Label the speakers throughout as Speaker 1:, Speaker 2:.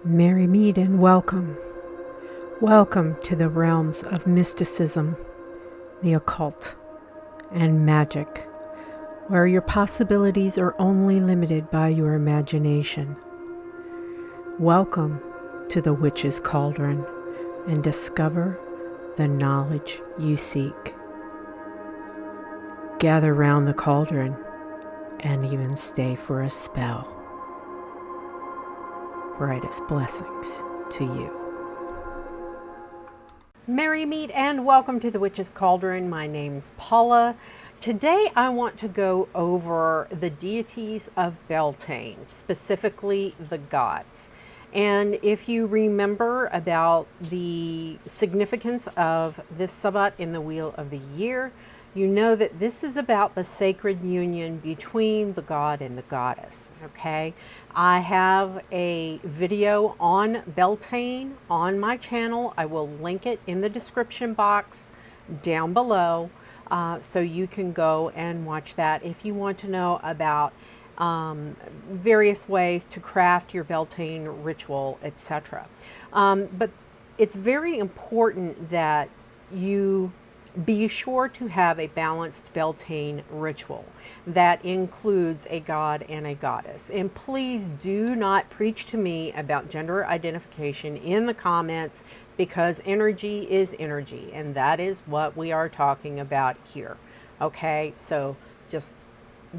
Speaker 1: Merry meet and welcome. Welcome to the realms of mysticism, the occult, and magic, where your possibilities are only limited by your imagination. Welcome to the Witch's Cauldron and discover the knowledge you seek. Gather round the cauldron and even stay for a spell. Brightest blessings to you. Merry meet and welcome to the Witch's Cauldron. My name's Bala. Today I want to go over the deities of Beltane, specifically the gods. And if you remember about the significance of this Sabbat in the Wheel of the Year, you know that this is about the sacred union between the god and the goddess, okay? I have a video on Beltane on my channel. I will link it in the description box down below, so you can go and watch that if you want to know about various ways to craft your Beltane ritual, etc. But it's very important that you be sure to have a balanced Beltane ritual that includes a god and a goddess. And please do not preach to me about gender identification in the comments, because energy is energy, and that is what we are talking about here. Okay, so just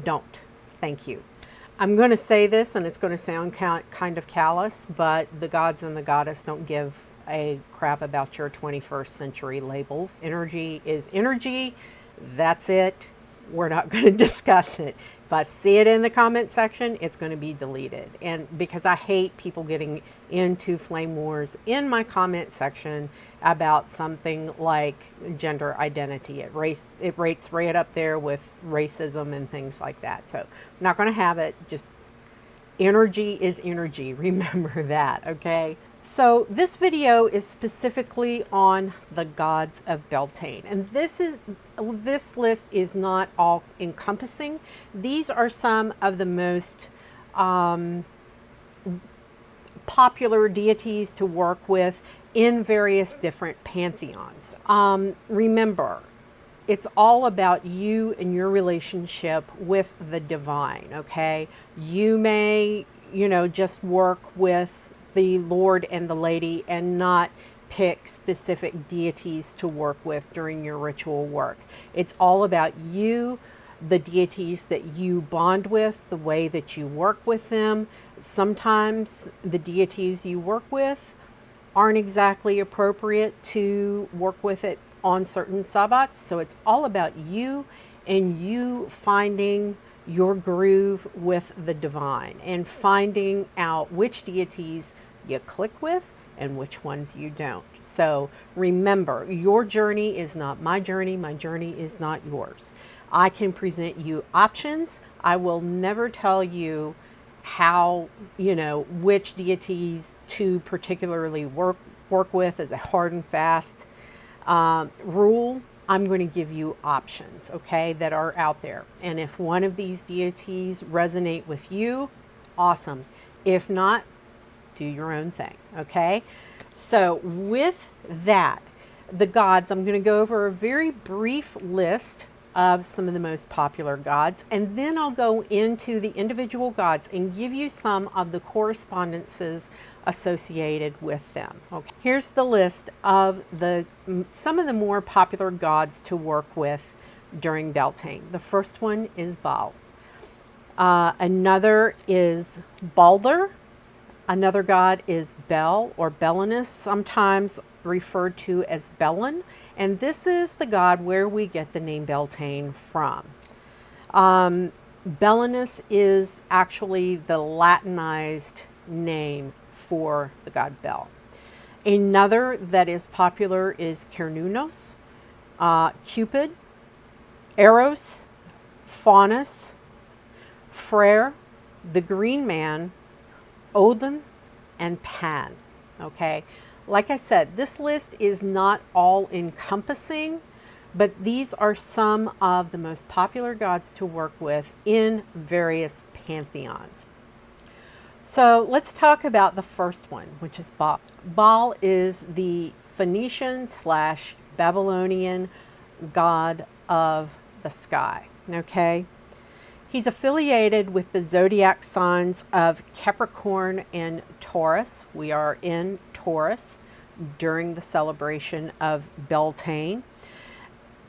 Speaker 1: don't. Thank you. I'm going to say this, and it's going to sound kind of callous, but the gods and the goddess don't give a crap about your 21st century labels. Energy is energy. That's it. We're not going to discuss it. If I see it in the comment section, it's going to be deleted. And because I hate people getting into flame wars in my comment section about something like gender identity. It rates right up there with racism and things like that. So I'm not going to have it. Just energy is energy. Remember that, okay? So this video is specifically on the gods of Beltane, and this list is not all encompassing. These are some of the most popular deities to work with in various different pantheons. Remember, it's all about you and your relationship with the divine, okay? You may, just work with the Lord and the Lady and not pick specific deities to work with during your ritual work. It's all about you, the deities that you bond with, the way that you work with them. Sometimes the deities you work with aren't exactly appropriate to work with it on certain Sabbats. So it's all about you and you finding your groove with the divine and finding out which deities you click with and which ones you don't. So remember, your journey is not my journey is not yours. I can present you options. I will never tell you how, which deities to particularly work with as a hard and fast rule. I'm going to give you options, okay, that are out there. And if one of these deities resonate with you, awesome. If not, do your own thing, okay? So with that, the gods, I'm going to go over a very brief list of some of the most popular gods, and then I'll go into the individual gods and give you some of the correspondences associated with them. Okay, here's the list of some of the more popular gods to work with during Beltane. The first one is Bala. Another is Baldur. Another god is Bel or Belenus, sometimes referred to as Belen, and this is the god where we get the name Beltane from. Belenus is actually the Latinized name for the god Bel. Another that is popular is Cernunnos, Cupid, Eros, Faunas, Freyr, the Green Man, Odin, and Pan. Okay, like I said, this list is not all encompassing, but these are some of the most popular gods to work with in various pantheons. So let's talk about the first one, which is Baal. Baal is the Phoenician slash Babylonian god of the sky. Okay. He's affiliated with the zodiac signs of Capricorn and Taurus. We are in Taurus during the celebration of Beltane.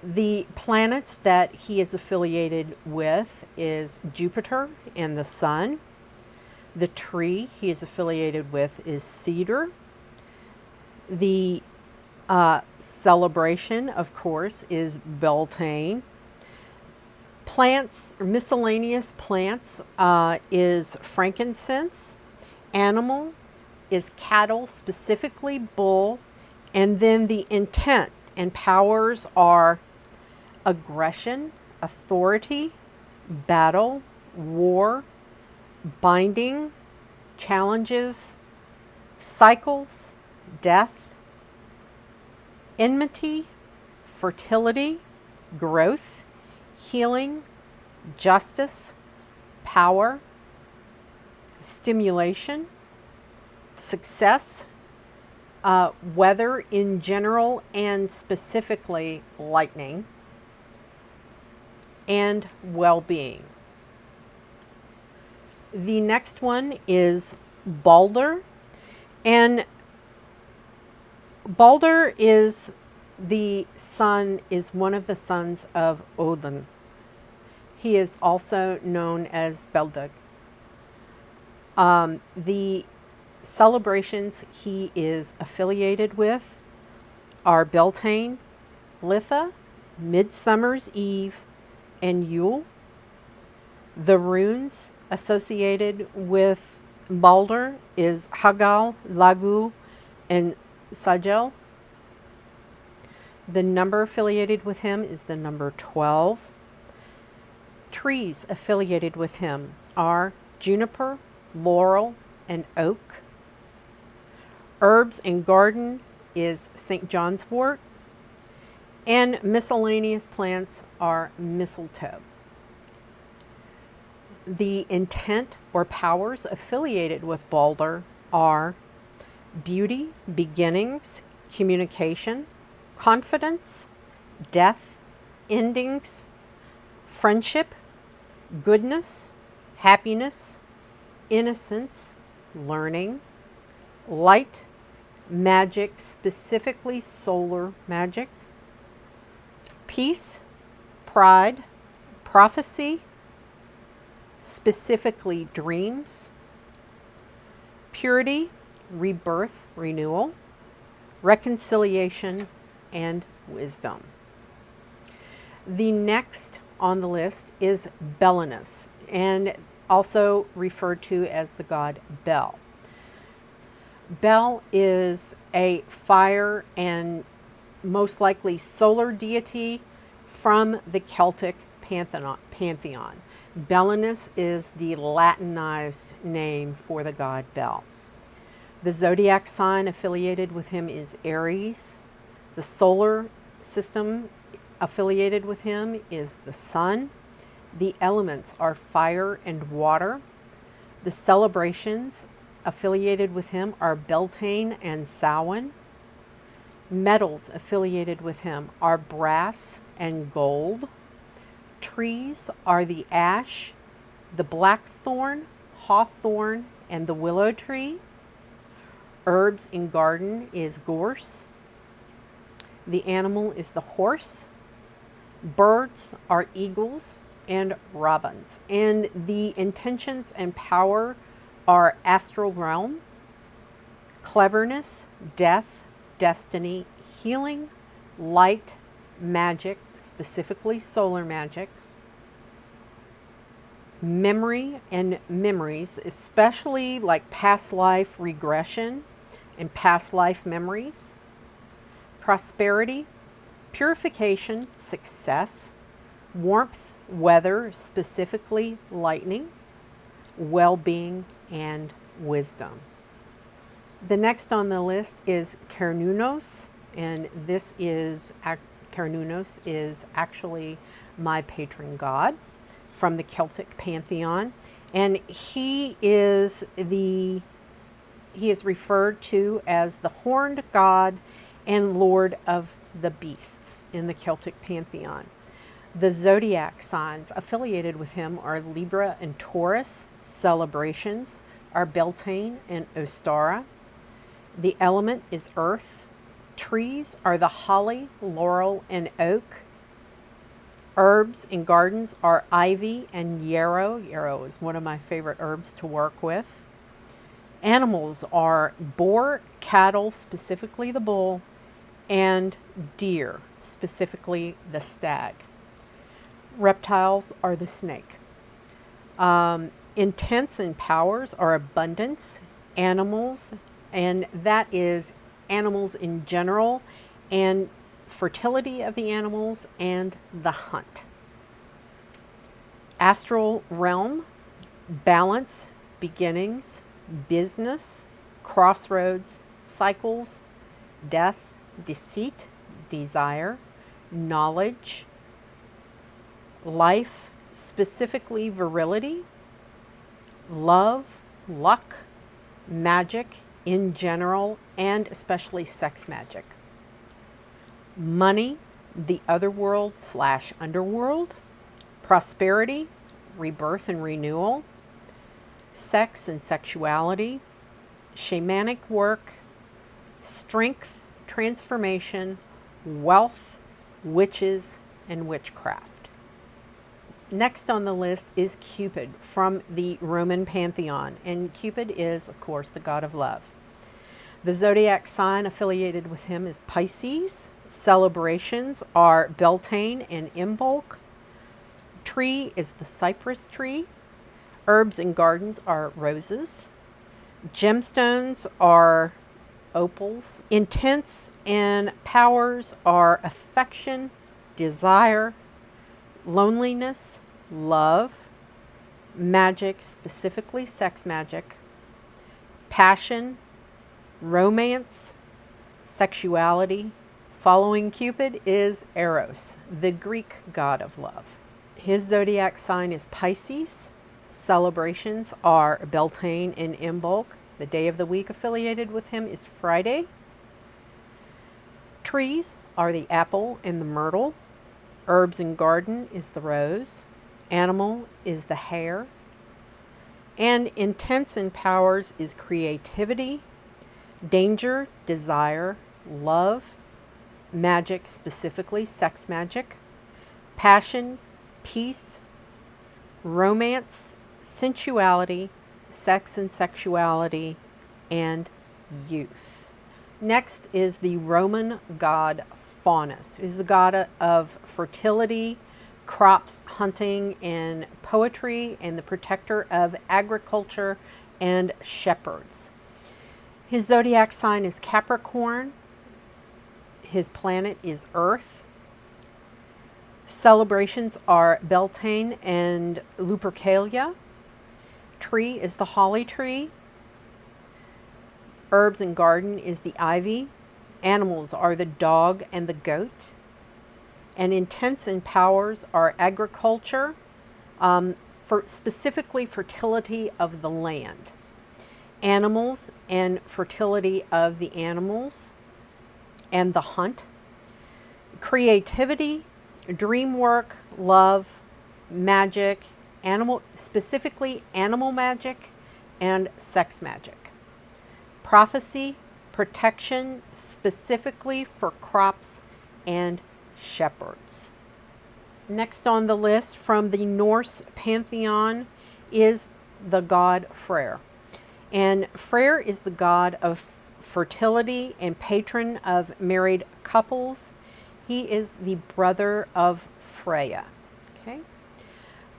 Speaker 1: The planets that he is affiliated with is Jupiter and the Sun. The tree he is affiliated with is cedar. The celebration, of course, is Beltane. Plants, or miscellaneous plants, is frankincense. Animal is cattle, specifically bull. And then the intent and powers are aggression, authority, battle, war, binding, challenges, cycles, death, enmity, fertility, growth, healing, justice, power, stimulation, success, weather in general and specifically lightning, and well-being. The next one is Baldur, and Baldur is one of the sons of Odin. He is also known as Baldur. The celebrations he is affiliated with are Beltane, Litha, Midsummer's Eve, and Yule. The runes associated with Baldur is Hagal, Lagu, and Sagel. The number affiliated with him is the number 12. Trees affiliated with him are juniper, laurel, and oak. Herbs and garden is St. John's wort. And miscellaneous plants are mistletoe. The intent or powers affiliated with Baldur are beauty, beginnings, communication, confidence, death, endings, friendship, goodness, happiness, innocence, learning, light, magic, specifically solar magic, peace, pride, prophecy, specifically dreams, purity, rebirth, renewal, reconciliation, and wisdom. The next on the list is Belenus, and also referred to as the god Bel. Bel is a fire and most likely solar deity from the Celtic pantheon. Belenus is the Latinized name for the god Bel. The zodiac sign affiliated with him is Aries. The solar system affiliated with him is the sun. The elements are fire and water. The celebrations affiliated with him are Beltane and Samhain. Metals affiliated with him are brass and gold. Trees are the ash, the blackthorn, hawthorn, and the willow tree. Herbs in garden is gorse. The animal is the horse. Birds are eagles and robins. And the intentions and power are astral realm, cleverness, death, destiny, healing, light, magic, specifically solar magic, memory and memories, especially like past life regression and past life memories, prosperity, purification, success, warmth, weather, specifically lightning, well-being, and wisdom. The next on the list is Cernunnos, and Cernunnos is actually my patron god from the Celtic pantheon, And he is referred to as the horned god and lord of the beasts in the Celtic pantheon. The zodiac signs affiliated with him are Libra and Taurus. Celebrations are Beltane and Ostara. The element is earth. Trees are the holly, laurel, and oak. Herbs and gardens are ivy and yarrow. Yarrow is one of my favorite herbs to work with. Animals are boar, cattle, specifically the bull, and deer, specifically the stag. Reptiles are the snake. Intents and powers are abundance, animals, and that is animals in general, and fertility of the animals, and the hunt. Astral realm, balance, beginnings, business, crossroads, cycles, death, deceit, desire, knowledge, life, specifically virility, love, luck, magic in general, and especially sex magic. Money, the otherworld / underworld, prosperity, rebirth and renewal, sex and sexuality, shamanic work, strength, transformation, wealth, witches, and witchcraft. Next on the list is Cupid from the Roman pantheon, and Cupid is, of course, the god of love. The zodiac sign affiliated with him is Pisces. Celebrations are Beltane and Imbolc. Tree is the cypress tree. Herbs and gardens are roses. Gemstones are opals. Intents and powers are affection, desire, loneliness, love, magic, specifically sex magic, passion, romance, sexuality. Following Cupid is Eros, the Greek god of love. His zodiac sign is Pisces. Celebrations are Beltane and Imbolc. The day of the week affiliated with him is Friday. Trees are the apple and the myrtle. Herbs and garden is the rose. Animal is the hare. And intents and powers is creativity, danger, desire, love, magic, specifically sex magic, passion, peace, romance, sensuality, sex and sexuality, and youth. Next is the Roman god Faunus, who's the god of fertility, crops, hunting, and poetry, and the protector of agriculture and shepherds. His zodiac sign is Capricorn. His planet is Earth. Celebrations are Beltane and Lupercalia. Tree is the holly tree. Herbs and garden is the ivy. Animals are the dog and the goat. And intents and powers are agriculture, for specifically fertility of the land. Animals and fertility of the animals and the hunt. Creativity, dream work, love, magic, specifically animal magic and sex magic. Prophecy, protection, specifically for crops and shepherds. Next on the list from the Norse pantheon is the god Freyr. And Freyr is the god of fertility and patron of married couples. He is the brother of Freya. Okay.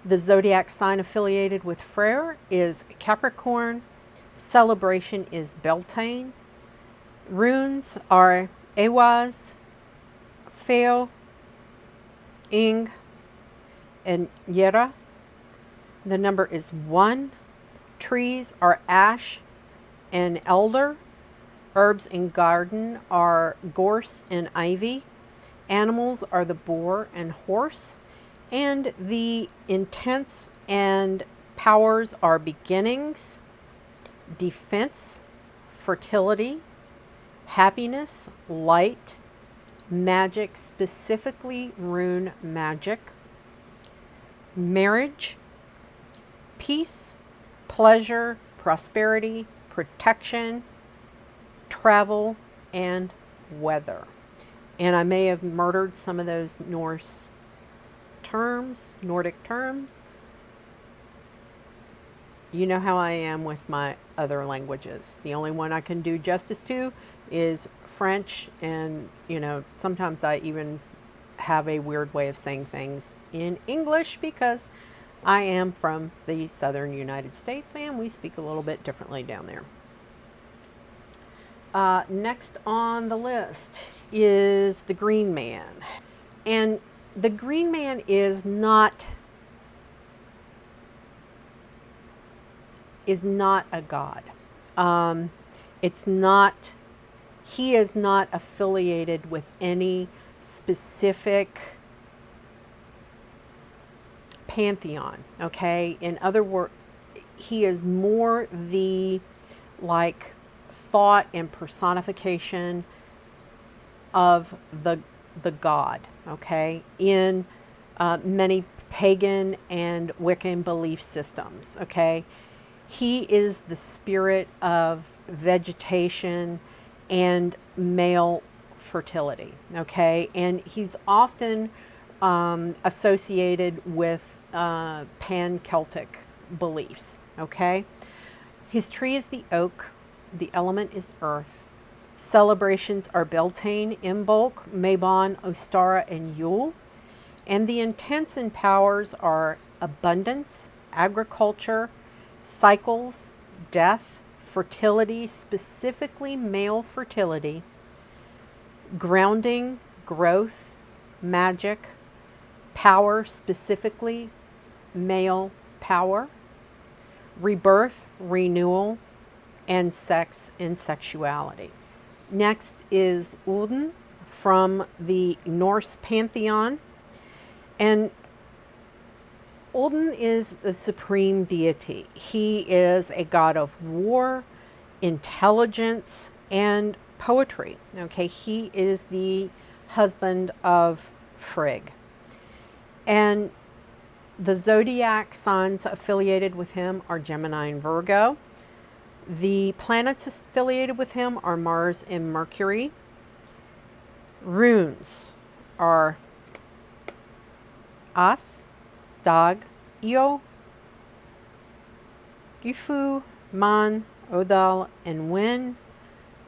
Speaker 1: The zodiac sign affiliated with Freyr is Capricorn. Celebration is Beltane. Runes are Ewaz, Feo, Ing, and Yera. The number is 1. Trees are ash and elder. Herbs and garden are gorse and ivy. Animals are the boar and horse. And the intents and powers are beginnings, defense, fertility, happiness, light, magic, specifically rune magic, marriage, peace, pleasure, prosperity, protection, travel, and weather. And I may have murdered some of those Norse terms, Nordic terms. You know how I am with my other languages. The only one I can do justice to is French, and sometimes I even have a weird way of saying things in English because I am from the southern United States and we speak a little bit differently down there. Next on the list is the Green Man. And the Green Man is not a god. He is not affiliated with any specific pantheon, okay? In other words, he is more the thought and personification of the god, okay, in many pagan and Wiccan belief systems, okay? He is the spirit of vegetation and male fertility, okay? And he's often associated with pan-Celtic beliefs, okay? His tree is the oak. The element is earth. Celebrations are Beltane, Imbolc, Mabon, Ostara, and Yule. And the intents and powers are abundance, agriculture, cycles, death, fertility, specifically male fertility, grounding, growth, magic, power, specifically male power, rebirth, renewal, and sex and sexuality. Next is Odin from the Norse pantheon. And Odin is the supreme deity. He is a god of war, intelligence, and poetry. Okay, he is the husband of Frigg. And the zodiac signs affiliated with him are Gemini and Virgo. The planets affiliated with him are Mars and Mercury. Runes are As, Dag, Io, Gifu, Man, Odal, and Win.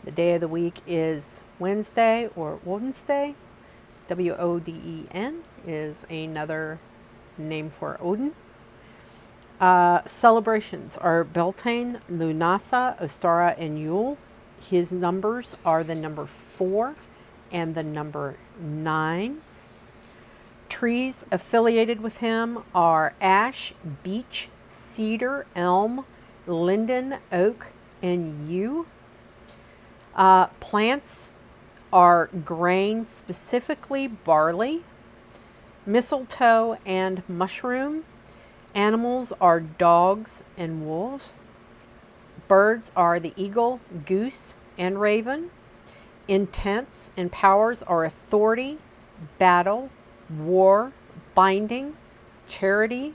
Speaker 1: The day of the week is Wednesday or Wednesday. Woden is another name for Odin. Celebrations are Beltane, Lunasa, Ostara, and Yule. His numbers are the number 4 and the number 9. Trees affiliated with him are ash, beech, cedar, elm, linden, oak, and yew. Plants are grain, specifically barley, mistletoe, and mushroom. Animals are dogs and wolves. Birds are the eagle, goose, and raven. Intents and powers are authority, battle, war, binding, charity,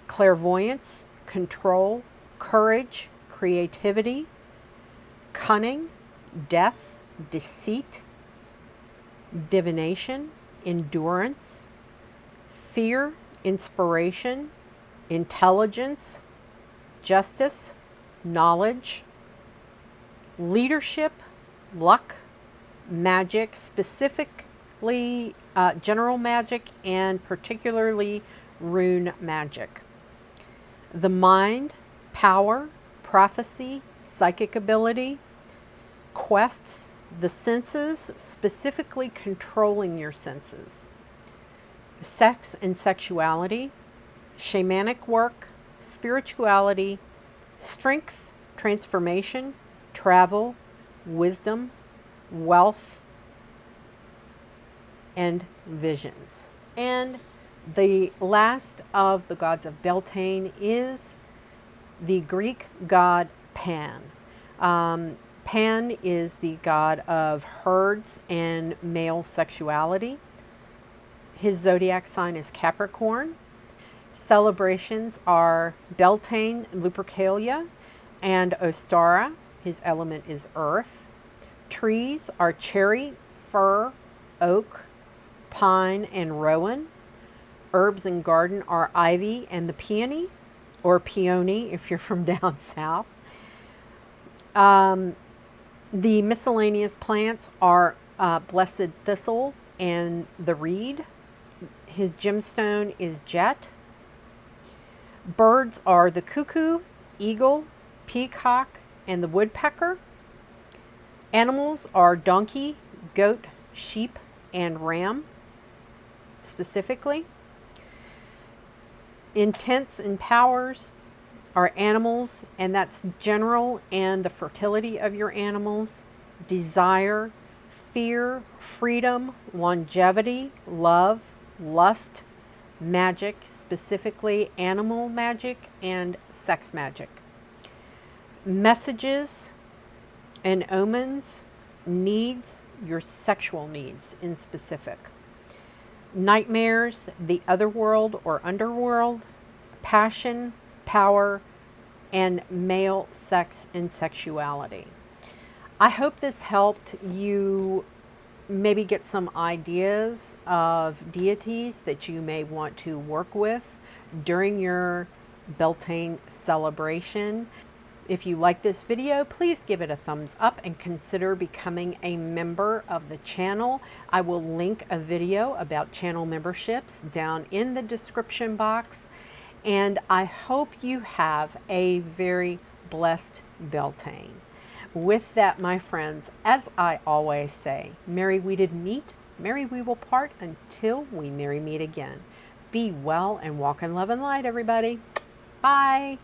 Speaker 1: clairvoyance, control, courage, creativity, cunning, death, deceit, divination, endurance, fear, inspiration, intelligence, justice, knowledge, leadership, luck, magic, specifically general magic and particularly rune magic. The mind, power, prophecy, psychic ability, quests, the senses, specifically controlling your senses, sex and sexuality, shamanic work, spirituality, strength, transformation, travel, wisdom, wealth, and visions. And the last of the gods of Beltane is the Greek god Pan. Pan is the god of herds and male sexuality. His zodiac sign is Capricorn. Celebrations are Beltane, Lupercalia, and Ostara. His element is earth. Trees are cherry, fir, oak, pine, and rowan. Herbs and garden are ivy and the peony, or peony if you're from down south. The miscellaneous plants are blessed thistle and the reed. His gemstone is jet. Birds are the cuckoo, eagle, peacock, and the woodpecker. Animals are donkey, goat, sheep, and ram, specifically. Intents and powers are animals, and that's general and the fertility of your animals. Desire, fear, freedom, longevity, love, lust, magic, specifically animal magic and sex magic. Messages and omens, needs, your sexual needs in specific. Nightmares, the other world or underworld, passion, power, and male sex and sexuality. I hope this helped you maybe get some ideas of deities that you may want to work with during your Beltane celebration. If you like this video, please give it a thumbs up and consider becoming a member of the channel. I will link a video about channel memberships down in the description box. And I hope you have a very blessed Beltane. With that, my friends, as I always say, merry we did meet, merry we will part until we merry meet again. Be well and walk in love and light, everybody. Bye.